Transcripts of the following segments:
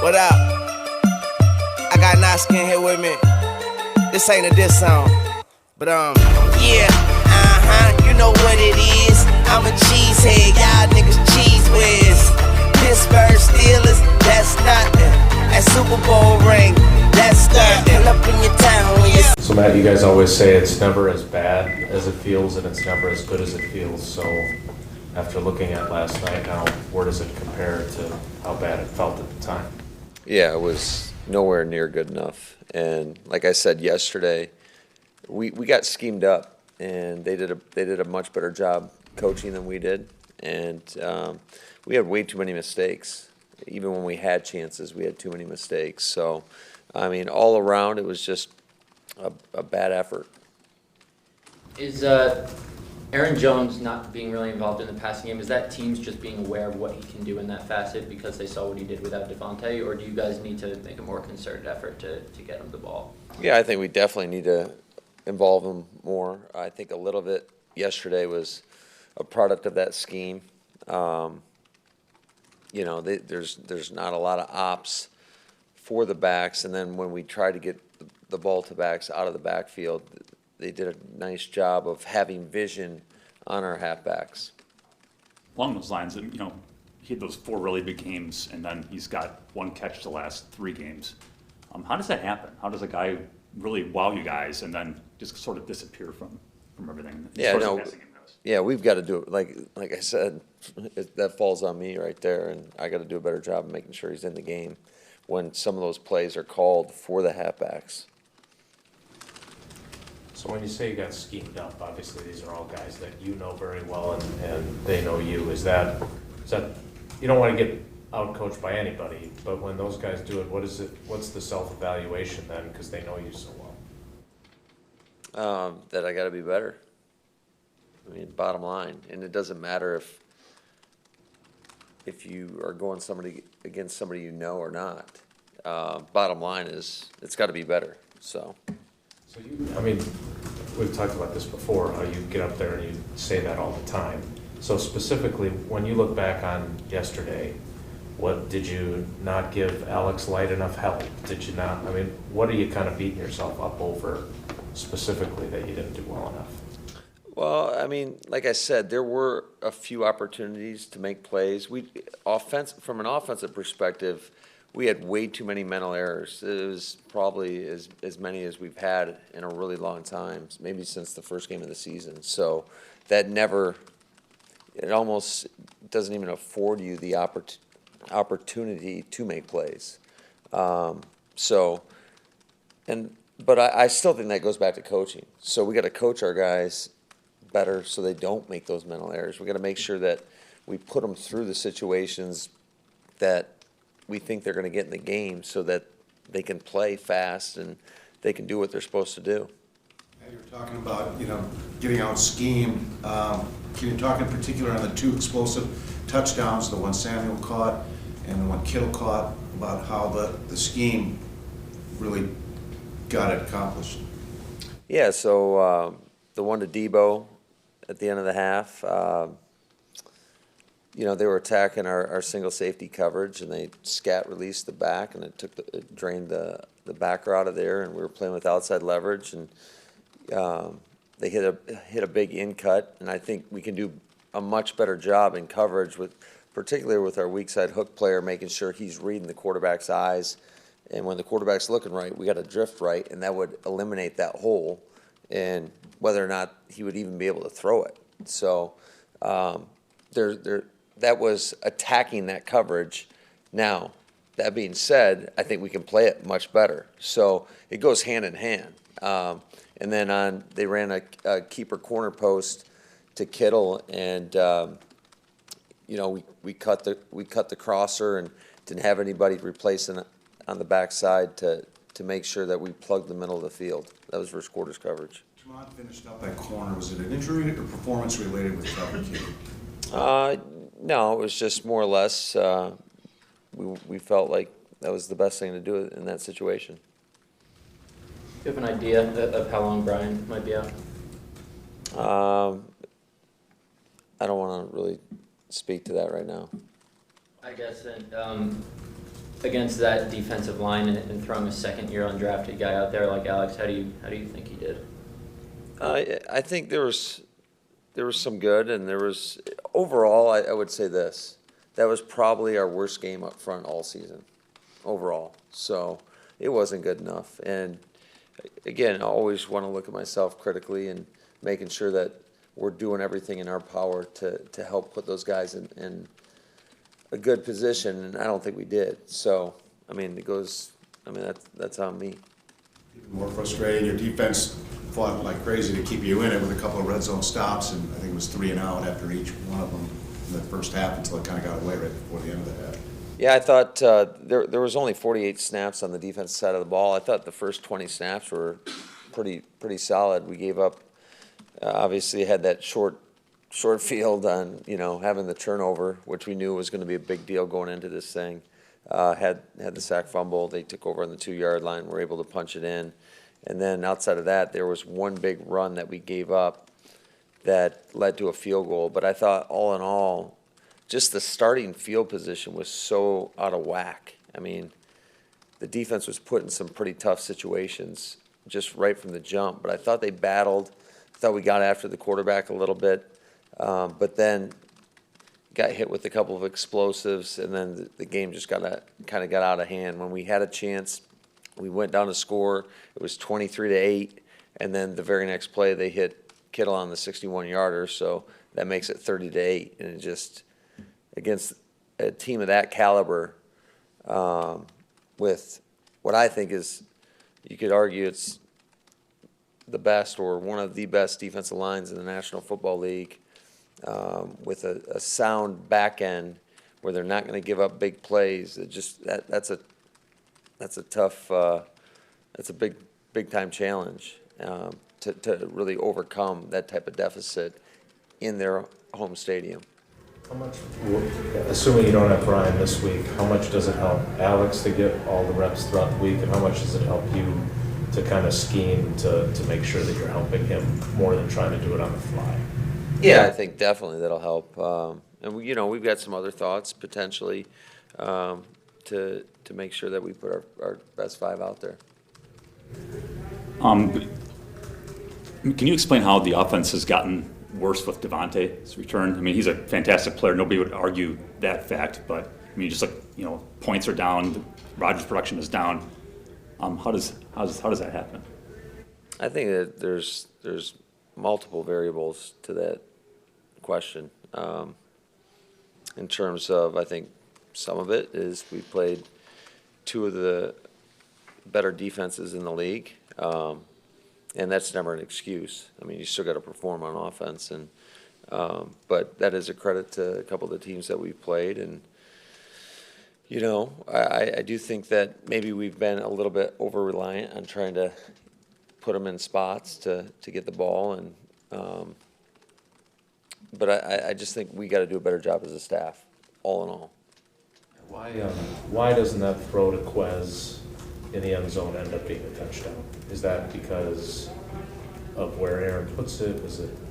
What up? I got Naskin here with me. This ain't a diss song, but yeah, you know what it is. I'm a cheesehead, y'all niggas cheese whiz. Pittsburgh Steelers, that's nothing. That Super Bowl ring, that's nothing. Pull up in your town when you. So Matt, you guys always say it's never as bad as it feels, and it's never as good as it feels. So after looking at last night, now where does it compare to how bad it felt at the time? Yeah, it was nowhere near good enough. And like I said yesterday, we got schemed up, and they did a much better job coaching than we did. And we had way too many mistakes. Even when we had chances, we had too many mistakes. So, I mean, all around, it was just a bad effort. Is Aaron Jones not being really involved in the passing game, is that teams just being aware of what he can do in that facet because they saw what he did without Devontae, or do you guys need to make a more concerted effort to get him the ball? Yeah, I think we definitely need to involve him more. I think a little bit yesterday was a product of that scheme. You know, there's not a lot of ops for the backs, and then when we try to get the ball to backs out of the backfield, they did a nice job of having vision on our halfbacks. Along those lines, you know, he had those 4 really big games, and then he's got 1 catch the last 3 games. How does that happen? How does a guy really wow you guys and then just sort of disappear from everything? Yeah, we've got to do it. Like I said, that falls on me right there, and I got to do a better job of making sure he's in the game when some of those plays are called for the halfbacks. So when you say you got schemed up, obviously these are all guys that you know very well and they know you. Is that you don't want to get out-coached by anybody, but when those guys do it, what's the self-evaluation then, because they know you so well? That I got to be better. I mean, bottom line, and it doesn't matter if you are going against somebody you know or not. Bottom line is it's got to be better. So I mean, we've talked about this before, how you get up there and you say that all the time. So specifically, when you look back on yesterday, what did you not give Alex Light enough help? Did you not? I mean, what are you kind of beating yourself up over specifically that you didn't do well enough? Well, I mean, like I said, there were a few opportunities to make plays. From an offensive perspective, we had way too many mental errors. It was probably as many as we've had in a really long time, maybe since the first game of the season. So that it almost doesn't even afford you the opportunity to make plays. But I still think that goes back to coaching. So we got to coach our guys better so they don't make those mental errors. We got to make sure that we put them through the situations that we think they're going to get in the game so that they can play fast and they can do what they're supposed to do. You were talking about, getting out schemed. Can you talk in particular on the 2 explosive touchdowns, the one Samuel caught and the one Kittle caught, about how the scheme really got it accomplished? Yeah, so the one to Debo at the end of the half, they were attacking our single safety coverage, and they scat released the back, and it drained the backer out of there, and we were playing with outside leverage, and they hit a big in cut, and I think we can do a much better job in coverage, particularly with our weak side hook player, making sure he's reading the quarterback's eyes, and when the quarterback's looking right, we got to drift right, and that would eliminate that hole, and whether or not he would even be able to throw it. So that was attacking that coverage. Now, that being said, I think we can play it much better. So it goes hand in hand. And then they ran a keeper corner post to Kittle, and we cut the crosser and didn't have anybody replacing on the backside to make sure that we plugged the middle of the field. That was first quarter's coverage. Tremont finished up that corner. Was it an injury or performance related with Calvin? No, it was just more or less we felt like that was the best thing to do in that situation. Do you have an idea of how long Brian might be out? I don't want to really speak to that right now. I guess against that defensive line and throwing a second-year undrafted guy out there like Alex, how do you think he did? I think there was some good, and there was overall. I would say this: that was probably our worst game up front all season, overall. So it wasn't good enough. And again, I always want to look at myself critically and making sure that we're doing everything in our power to help put those guys in a good position, and I don't think we did. So I mean, that's on me. More frustrating, your defense fought like crazy to keep you in it with a couple of red zone stops, and I think it was 3 and out after each one of them in the first half until it kind of got away right before the end of the half. Yeah, I thought there was only 48 snaps on the defense side of the ball. I thought the first 20 snaps were pretty solid. We gave up, obviously had that short field on, having the turnover, which we knew was going to be a big deal going into this thing. Had the sack fumble. They took over on the 2-yard line. Were able to punch it in. And then outside of that, there was one big run that we gave up that led to a field goal. But I thought all in all, just the starting field position was so out of whack. I mean, the defense was put in some pretty tough situations just right from the jump. But I thought they battled. I thought we got after the quarterback a little bit. But then got hit with a couple of explosives, and then the game just kind of got out of hand. When we had a chance, we went down to score. It was 23-8, and then the very next play they hit Kittle on the 61-yarder, so that makes it 30-8. And it just, against a team of that caliber, with what I think is, you could argue it's the best or one of the best defensive lines in the National Football League, with a sound back end where they're not going to give up big plays. It just that's a tough, that's a big time challenge to really overcome that type of deficit in their home stadium. How much, assuming you don't have Brian this week, how much does it help Alex to get all the reps throughout the week, and how much does it help you to kind of scheme to make sure that you're helping him more than trying to do it on the fly? Yeah, I think definitely that'll help. And we've got some other thoughts potentially to make sure that we put our best 5 out there. Can you explain how the offense has gotten worse with Devontae's return? I mean, he's a fantastic player. Nobody would argue that fact, but I mean, just like, points are down, Rodgers' production is down. How does that happen? I think that there's multiple variables to that question. In terms of, I think some of it is we played 2 of the better defenses in the league, and that's never an excuse. I mean, you still got to perform on offense, and but that is a credit to a couple of the teams that we've played. And I do think that maybe we've been a little bit over reliant on trying to put them in spots to get the ball, and but I just think we got to do a better job as a staff, all in all. Why doesn't that throw to Quez in the end zone end up being a touchdown? Is that because of where Aaron puts it?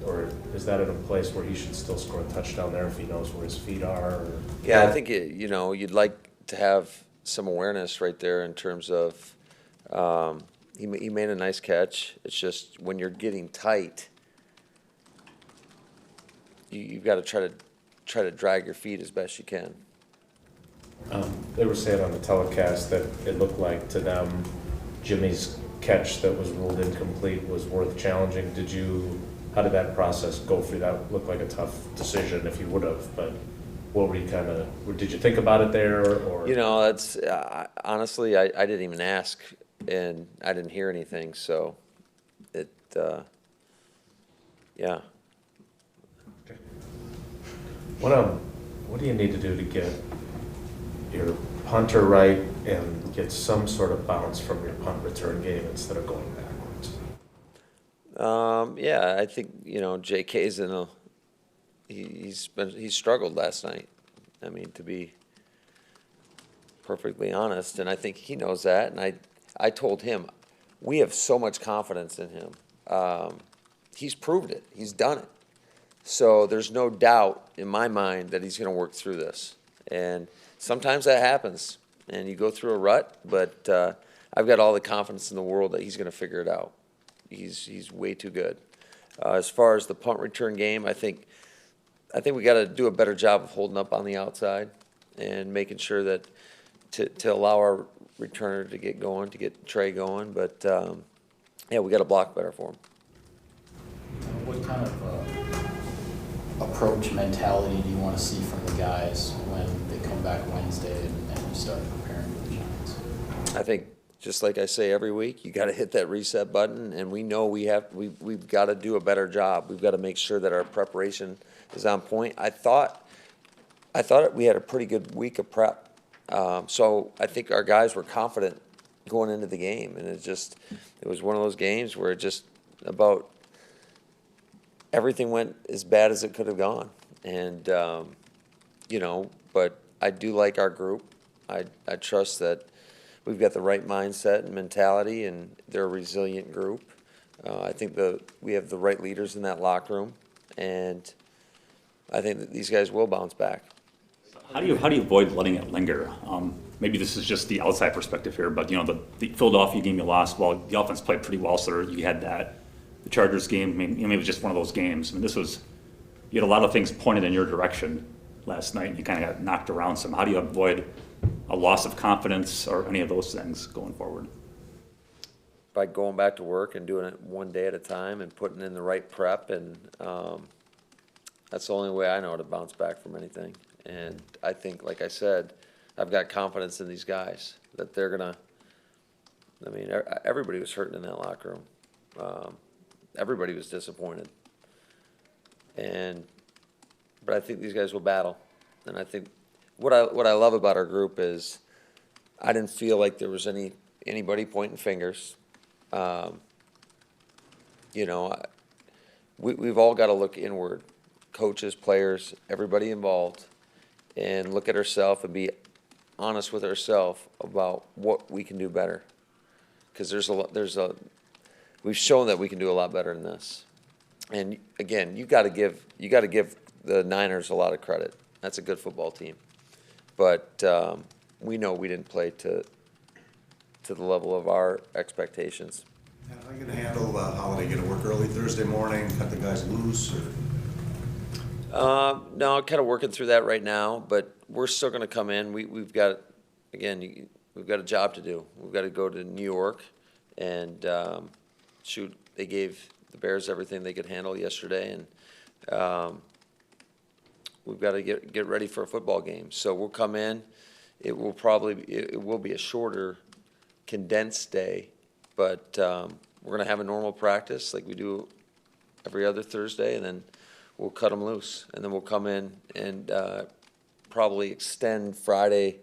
Or is that in a place where he should still score a touchdown there if he knows where his feet are? Or? Yeah, I think you'd like to have some awareness right there in terms of he made a nice catch. It's just when you're getting tight, you've got to try to drag your feet as best you can. They were saying on the telecast that it looked like to them Jimmy's catch that was ruled incomplete was worth challenging. How did that process go for you? That looked like a tough decision if you would have, but what were you did you think about it there? Or? That's honestly, I didn't even ask, and I didn't hear anything, so it, yeah. Okay. What do you need to do to get your punter right and get some sort of bounce from your punt return game instead of going backwards? Yeah, I think JK's he struggled last night. I mean, to be perfectly honest, and I think he knows that. And I told him we have so much confidence in him. He's proved it. He's done it. So there's no doubt in my mind that he's going to work through this. And sometimes that happens. and you go through a rut, but I've got all the confidence in the world that he's going to figure it out. He's way too good. As far as the punt return game, I think we got to do a better job of holding up on the outside and making sure that to allow our returner to get going, to get Trey going. But yeah, we got to block better for him. What kind of approach mentality do you want to see from the guys when they come back Wednesday and you start preparing for the Giants? I think, just like I say every week, you got to hit that reset button, and we know we've got to do a better job. We've got to make sure that our preparation is on point. I thought we had a pretty good week of prep, so I think our guys were confident going into the game, and it was one of those games where it just about everything went as bad as it could have gone, and but I do like our group. I trust that we've got the right mindset and mentality, and they're a resilient group. I think we have the right leaders in that locker room, and I think that these guys will bounce back. How do you avoid letting it linger? Maybe this is just the outside perspective here, but the Philadelphia game you lost, well, the offense played pretty well, so you had that. The Chargers game, maybe it was just one of those games. You had a lot of things pointed in your direction last night, and you kind of got knocked around some. How do you avoid a loss of confidence or any of those things going forward? By going back to work and doing it one day at a time and putting in the right prep, and that's the only way I know to bounce back from anything. And I think, like I said, I've got confidence in these guys that they're gonna. I mean, everybody was hurting in that locker room. Everybody was disappointed, but I think these guys will battle. And I think what I love about our group is I didn't feel like there was anybody pointing fingers. We've all got to look inward, coaches, players, everybody involved, and look at ourselves and be honest with ourselves about what we can do better. Because we've shown that we can do a lot better than this. And again, you got to give the Niners a lot of credit. That's a good football team. But we know we didn't play to the level of our expectations. And how are you going to handle holiday? Going to work early Thursday morning, cut the guys loose? Or? No, kind of working through that right now, but we're still going to come in. We've got a job to do. We've got to go to New York and shoot. They gave the Bears everything they could handle yesterday, and we've got to get ready for a football game. So we'll come in. It will be a shorter, condensed day, but we're going to have a normal practice like we do every other Thursday, and then we'll cut them loose, and then we'll come in and probably extend Friday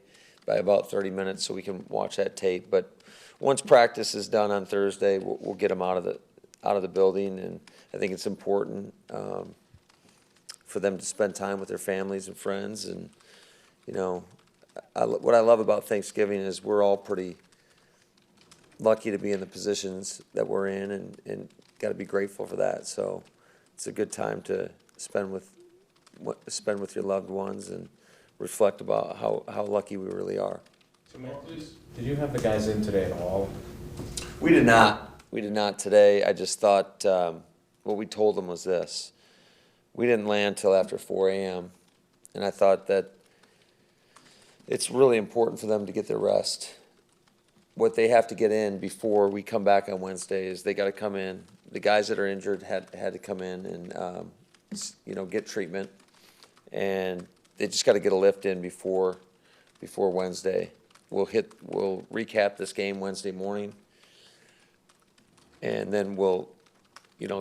by about 30 minutes so we can watch that tape. But once practice is done on Thursday, we'll get them out of the building, and I think it's important for them to spend time with their families and friends. And what I love about Thanksgiving is we're all pretty lucky to be in the positions that we're in, and got to be grateful for that. So it's a good time to spend with your loved ones and reflect about how lucky we really are. So Matt, did you have the guys in today at all? We did not. We did not today. I just thought what we told them was this. We didn't land till after 4 a.m., and I thought that it's really important for them to get their rest. What they have to get in before we come back on Wednesday is they got to come in. The guys that are injured had to come in and get treatment, and they just got to get a lift in before Wednesday. We'll recap this game Wednesday morning, and then we'll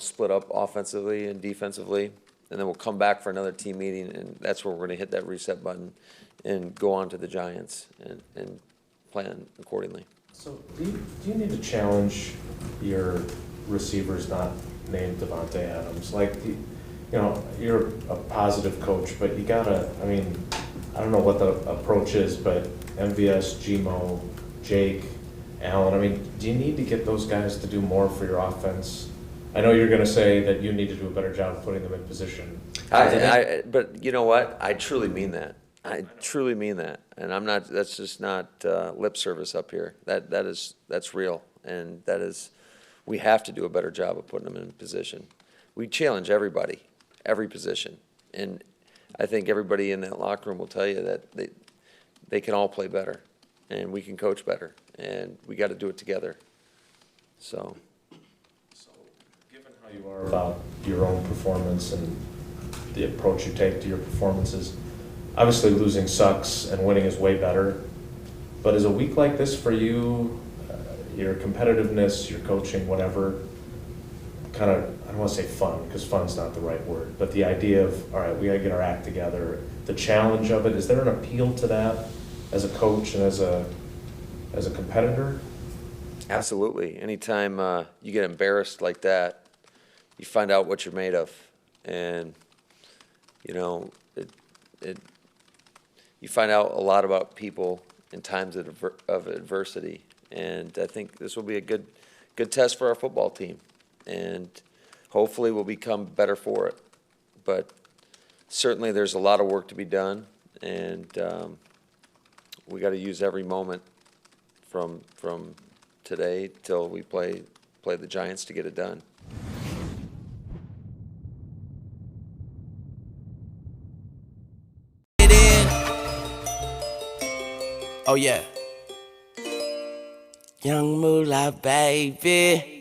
split up offensively and defensively, and then we'll come back for another team meeting, and that's where we're going to hit that reset button and go on to the Giants and plan accordingly. So do you need to challenge your receivers not named Devontae Adams? Like, you're a positive coach, but you gotta, I don't know what the approach is, but MVS, Gmo, Jake, Allen, do you need to get those guys to do more for your offense? I know you're gonna say that you need to do a better job of putting them in position. But you know what? I truly mean that. I truly mean that, and I'm not, that's just not lip service up here. That's real, and we have to do a better job of putting them in position. We challenge everybody, every position, and I think everybody in that locker room will tell you that they can all play better, and we can coach better, and we got to do it together. So, Given how you are about your own performance and the approach you take to your performances, obviously losing sucks and winning is way better. But is a week like this for you, your competitiveness, your coaching, whatever, kind of, I don't want to say fun, because fun's not the right word, but the idea of, all right, we got to get our act together, the challenge of it, is there an appeal to that as a coach and as a competitor? absolutely. Anytime you get embarrassed like that, you find out what you're made of, and you know you find out a lot about people in times of adversity, and I think this will be a good test for our football team, and hopefully we'll become better for it. But certainly there's a lot of work to be done, and we got to use every moment from today till we play the Giants to get it done. Oh yeah. Young Moolah, baby.